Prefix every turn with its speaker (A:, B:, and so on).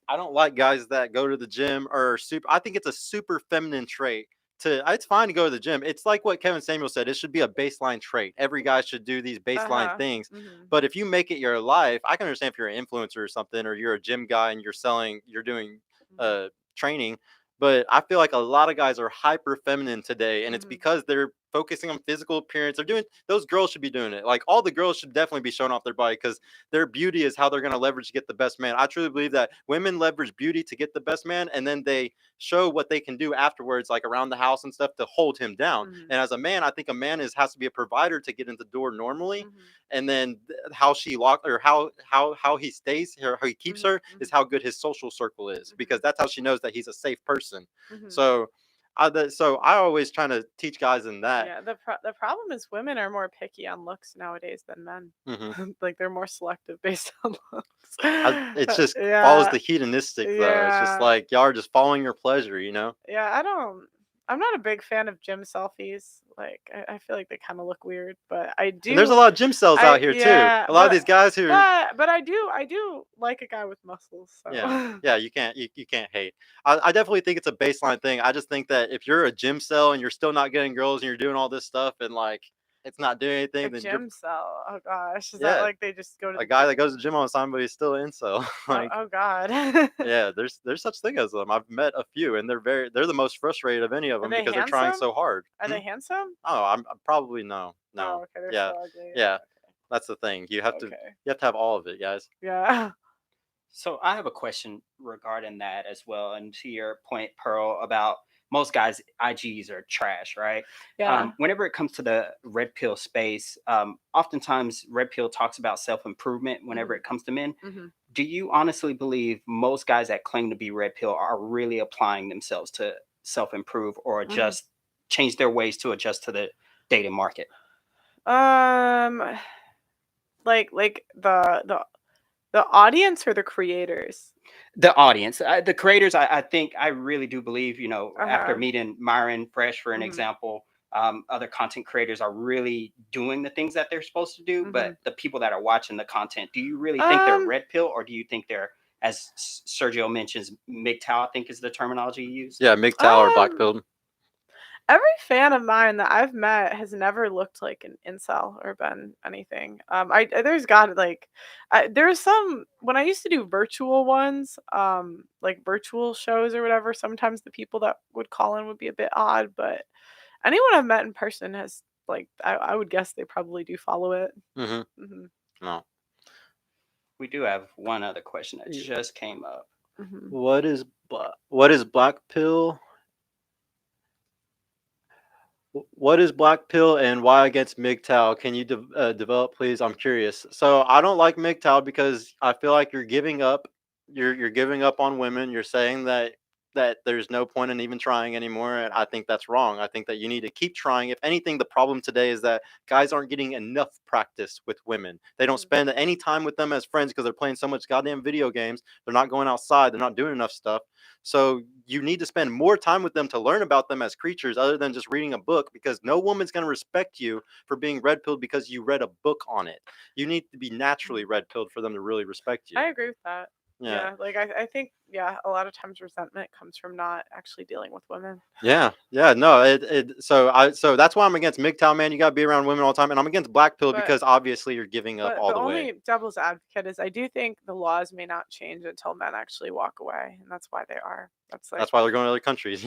A: I don't like guys that go to the gym or super. I think it's a super feminine trait. It's fine to go to the gym. It's like what Kevin Samuel said. It should be a baseline trait. Every guy should do these baseline
B: Uh-huh.
A: things.
B: Mhm.
A: But if you make it your life, I can understand if you're an influencer or something, or you're a gym guy and you're doing
B: Mhm.
A: training. But I feel like a lot of guys are hyper feminine today, and it's
B: Mhm.
A: because they're focusing on physical appearance. They're doing those girls should be doing it. Like all the girls should definitely be showing off their body because their beauty is how they're going to leverage to get the best man. I truly believe that women leverage beauty to get the best man, and then they show what they can do afterwards, like around the house and stuff, to hold him down.
B: Mhm.
A: And as a man, I think a man has to be a provider to get in the door normally,
B: Mhm.
A: and then how she lock or how he stays here, how he keeps
B: Mhm.
A: her is
B: Mhm.
A: how good his social circle is, because
B: Mhm.
A: that's how she knows that he's a safe person.
B: Mhm.
A: So I always trying to teach guys in that.
B: Yeah, the problem is women are more picky on looks nowadays than men.
A: Hmm.
B: Like they're more selective based on looks.
A: It's just follows
B: Yeah,
A: the hedonistic though. It's just
B: yeah,
A: like y'all are just following your pleasure, you know.
B: yeah. I'm not a big fan of gym selfies. Like I feel like they kind of look weird, but I
A: And there's a
B: do.
A: lot of gym cells out here too.
B: Yeah,
A: A lot of these guys who,
B: but I do like a guy with muscles.
A: yeah,
B: So.
A: yeah, you can't hate. I definitely think it's a baseline thing. I just think that if you're a gym cell and you're still not getting girls and you're doing all this stuff and like it's not doing
B: A
A: anything, then you're
B: gym cell. Oh gosh, is that
A: yeah,
B: like they just go to
A: a
B: the
A: guy
B: gym?
A: that goes to the gym all the time, but he's still an incel.
B: Oh,
A: Like
B: oh God.
A: yeah, there's such thing as them. I've met a few, and they're the most frustrated of any of
B: Are
A: them
B: they
A: because they're trying
B: handsome?
A: so hard.
B: Are they handsome?
A: Oh, I'm probably no.
B: Oh, okay, they're
A: Yeah,
B: so ugly.
A: yeah. That's the thing.
B: Okay.
A: You have to have all of it, guys.
B: Yeah.
C: So I have a question regarding that as well, and to your point, Pearl, about most guys' IGs are trash, right?
B: Yeah.
C: Whenever it comes to the red pill space, oftentimes red pill talks about self improvement. Whenever
B: Mhm.
C: it comes to men,
B: Mhm.
C: do you honestly believe most guys that claim to be red pill are really applying themselves to self improve, or
B: Mhm.
C: just change their ways to adjust to the dating market?
B: Um, like the audience or the creators?
C: The audience, the creators, I think, I really do believe, after
B: Uh-huh.
C: meeting Myron Fresh, for an
B: Mhm.
C: example, other content creators are really doing the things that they're supposed to do. But
B: Mhm.
C: the people that are watching the content, do you really think they're
B: Um,
C: red pill, or do you think they're, as Sergio mentions, MGTOW, I think is the terminology you used?
A: Yeah, MGTOW or black
B: um,
A: pilled.
B: every fan of mine that I've met has never looked like an incel or been anything. There's got like, there's some when I used to do virtual ones, like virtual shows or whatever. Sometimes the people that would call in would be a bit odd, but anyone I've met in person has like I would guess they probably do follow it.
A: Mm-hmm.
B: Hmm.
A: No.
C: We do have one other question that
A: Y-
C: just came up.
B: Hmm.
A: what is black pill? What is black pill and why against MGTOW? Can you develop, please? I'm curious. So I don't like MGTOW because I feel like you're giving up. You're giving up on women. You're saying that there's no point in even trying anymore, and I think that's wrong. I think that you need to keep trying. If anything, the problem today is that guys aren't getting enough practice with women. They don't
B: Hmm.
A: spend any time with them as friends because they're playing so much goddamn video games. They're not going outside. They're not doing enough stuff. So you need to spend more time with them to learn about them as creatures other than just reading a book, because no woman's going to respect you for being red pilled because you read a book on it. You need to be naturally red pilled for them to really respect you.
B: I agree with that.
A: Yeah.
B: Yeah, like I think yeah, a lot of times resentment comes from not actually dealing with women.
A: Yeah, yeah, no, so that's why I'm against MGTOW, man. You gotta be around women all the time, and I'm against black pill
B: But
A: because obviously you're giving up all
B: the
A: the way.
B: only devil's advocate is I do think the laws may not change until men actually walk away, and that's why they are. That's like
A: That's why they're going to other countries.